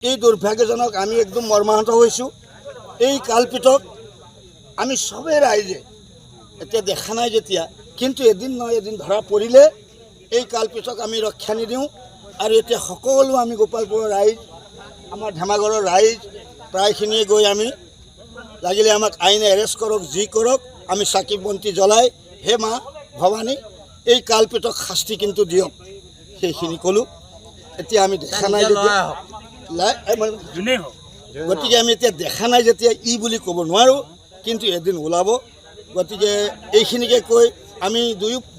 এই দুৰ্ভাগ্যজনক আমি একদম মৰ্মাহত হৈছোঁ। এই কালপিতক আমি সবে ৰাইজে এতিয়া দেখা নাই যেতিয়া, কিন্তু এদিন নহয় এদিন ধৰা পৰিলে এই কালপিতক আমি ৰক্ষা নিদিওঁ। আৰু এতিয়া সকলো আমি গোপালপুৰৰ ৰাইজ, আমাৰ ধেমাগড়ৰ ৰাইজ প্ৰায়খিনিয়ে গৈ আমি লাগিলে আমাক আইনে এৰেষ্ট কৰক, যি কৰক, আমি চাকি বন্তি জ্বলাই হে মা ভৱানী এই কালপিতক শাস্তি কিন্তু দিয়ক, সেইখিনি ক'লোঁ। এতিয়া আমি দেখা নাই যেতিয়া গতিকে আমি এতিয়া দেখা নাই যেতিয়া ই বুলি ক'ব নোৱাৰোঁ, কিন্তু এদিন ওলাব। গতিকে এইখিনিকে কৈ আমি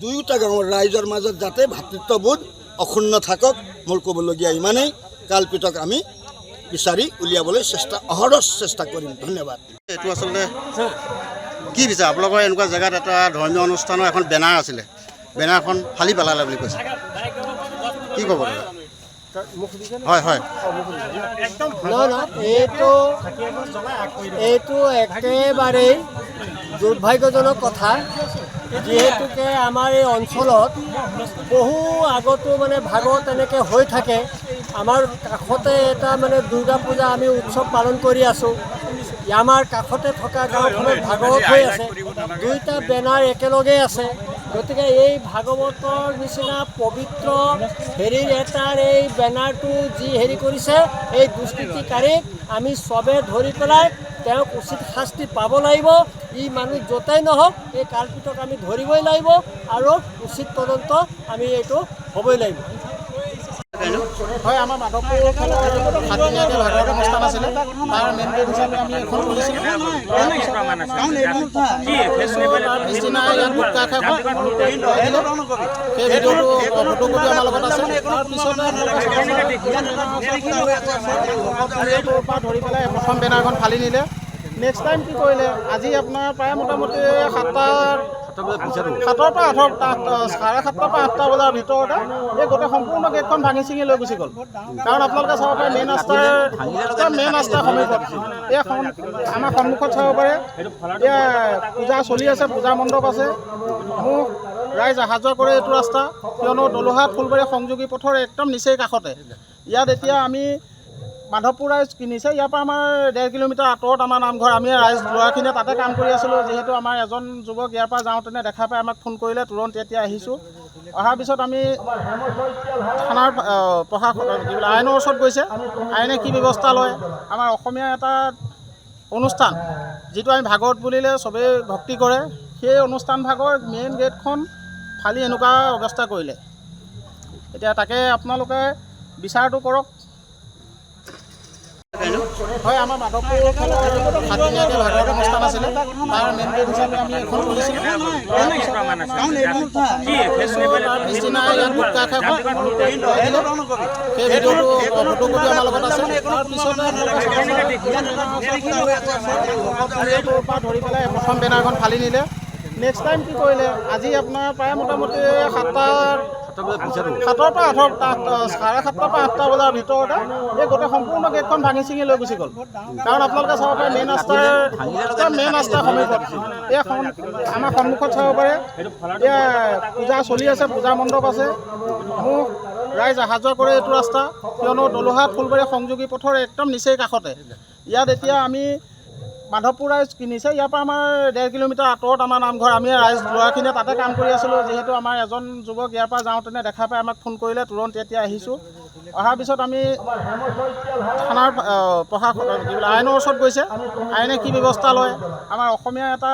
দুয়োটা গাঁৱৰ ৰাইজৰ মাজত যাতে ভাতৃত্ববোধ অক্ষুণ্ণ থাকক, মোৰ ক'বলগীয়া ইমানেই। কালপিতক আমি বিচাৰি উলিয়াবলৈ অহৰহ চেষ্টা কৰিম। ধন্যবাদ। এইটো আচলতে কি বিচাৰে আপোনালোকৰ এনেকুৱা জেগাত এটা ধৰ্মীয় অনুষ্ঠানৰ এখন বেনাৰ আছিলে, বেনাৰখন ফালি পেলালে বুলি কৈছে, কি ক'ব? হয় হয়, এইটো একেবাৰেই দুৰ্ভাগ্যজনক কথা। যিহেতুকে আমাৰ এই অঞ্চলত বহু আগতো ভাগৱত এনেকৈ হৈ থাকে। আমাৰ কাষতে এটা দুৰ্গা পূজা আমি উৎসৱ পালন কৰি আছোঁ। আমাৰ কাষতে থকা গাঁওখনত ভাগৱত হৈ আছে, দুইটা বেনাৰ একেলগে আছে। গতিকে এই ভাগৱতৰ নিচিনা পবিত্ৰ এটাৰ এই বেনাৰটো যি কৰিছে, এই দুষ্কৃতিকাৰীক আমি চবে ধৰি পেলাই তেওঁক উচিত শাস্তি পাব লাগিব। ই মানুহ য'তেই নহওক এই কালপিতক আমি ধৰিবই লাগিব আৰু উচিত তদন্ত আমি এইটো হ'বই লাগিব। হয়, আমাৰ মাধৱপুৰ সাতদিনীয়াকৈ ভাগৱত অনুষ্ঠান আছিলে, তাৰ মেইন গেট হিচাপে আমি এখন খুলিছিলোঁ। তাৰ পিছদিনা ইয়াত গুটখা খাই সেই ভিডিঅ'টো ফটোকপি আমাৰ লগত আছে। তাৰপিছতে পৰা ধৰি পেলাই প্ৰথম বেনাৰখন ফালি নিলে। নেক্সট টাইম কি কৰিলে, আজি আপোনাৰ প্ৰায় মোটামুটি 7টাৰ পৰা 8টা, 7:30 পৰা 8টা বজাৰ ভিতৰতে এই গোটেই সম্পূৰ্ণ গেটখন ভাঙি চিঙি লৈ গুচি গ'ল। কাৰণ আপোনালোকে চাব পাৰে মেইন ৰাস্তাৰ সমীপত এইখন আমাৰ সন্মুখত চাব পাৰে, এতিয়া পূজা চলি আছে, পূজা মণ্ডপ আছে। মোক ৰাইজ অহা যোৱা কৰে এইটো ৰাস্তা, কিয়নো দলোহা ফুলবাৰী সংযোগী পথৰ একদম নিচেই কাষতে। ইয়াত এতিয়া আমি মাধৱপুৰ ৰাইজ কিনিছে, ইয়াৰ পৰা আমাৰ 1.5 কিলোমিটাৰ আঁতৰত আমাৰ নামঘৰ। আমি ৰাইজ ল'ৰাখিনিয়ে তাতে কাম কৰি আছিলোঁ। যিহেতু আমাৰ এজন যুৱক ইয়াৰ পৰা যাওঁতেনে দেখা পাই আমাক ফোন কৰিলে, তুৰন্ত এতিয়া আহিছোঁ। অহাৰ পিছত আমি থানাৰ প্ৰশাসন আইনৰ ওচৰত গৈছে, আইনে কি ব্যৱস্থা লয়। আমাৰ অসমীয়া এটা অনুষ্ঠান, যিটো আমি ভাগৱত বুলিলে চবেই ভক্তি কৰে, সেই অনুষ্ঠান ভাগৰ মেইন গেটখন ফালি এনেকুৱা অৱস্থা কৰিলে। এতিয়া তাকে আপোনালোকে বিচাৰটো কৰক। হয়, আমাৰ মাধৱপুৰ সাতদিনীয়াকৈ ভাগৱত অনুষ্ঠান আছিলে, তাৰ মেইন গেট হিচাপে আমি এখন খুলিছিলোঁ। তাৰ পিছদিনা ইয়াত গুটখা খাই সেই ভিডিঅ'টো ফটোকপি আমাৰ লগত আছে। তাৰপিছতে পৰা ধৰি পেলাই প্ৰথম বেনাৰখন ফালি নিলে। নেক্সট টাইম কি কৰিলে, আজি আপোনাৰ প্ৰায় মোটামুটি 7টাৰ পৰা 8টা বজাৰ ভিতৰতে এই গোটেই সম্পূৰ্ণ গেটখন ভাঙি চিঙি লৈ গুচি গ'ল। কাৰণ আপোনালোকে চাব পাৰে মেইন ৰাস্তাৰ সমীপত এইখন আমাৰ সন্মুখত চাব পাৰে, এতিয়া পূজা চলি আছে, পূজা মণ্ডপ আছে। মোক ৰাইজ অহা যোৱা কৰে এইটো ৰাস্তা, কিয়নো দলোহা ফুলবাৰী সংযোগী পথৰ একদম নিচেই কাষতে। ইয়াত এতিয়া আমি মাধৱপুৰ ৰাইজ কিনিছে, ইয়াৰ পৰা আমাৰ 1.5 কিলোমিটাৰ আঁতৰত আমাৰ নামঘৰ। আমি ৰাইজ ল'ৰাখিনিয়ে তাতে কাম কৰি আছিলোঁ। যিহেতু আমাৰ এজন যুৱক ইয়াৰ পৰা যাওঁতেনে দেখা পাই আমাক ফোন কৰিলে, তুৰন্ত এতিয়া আহিছোঁ। অহাৰ পিছত আমি থানাৰ প্ৰশাসন আইনৰ ওচৰত গৈছে, আইনে কি ব্যৱস্থা লয়। আমাৰ অসমীয়া এটা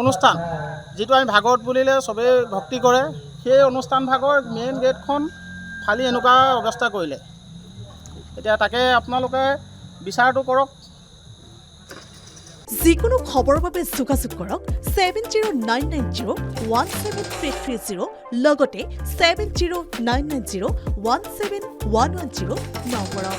অনুষ্ঠান, যিটো আমি ভাগৱত বুলিলে চবেই ভক্তি কৰে, সেই অনুষ্ঠান ভাগৰ মেইন গেটখন ফালি এনেকুৱা অৱস্থা কৰিলে। এতিয়া তাকে আপোনালোকে বিচাৰটো কৰক। যিকোনো খবৰৰ বাবে যোগাযোগ কৰক 7099017330 লগতে 7099017110 নম্বৰত।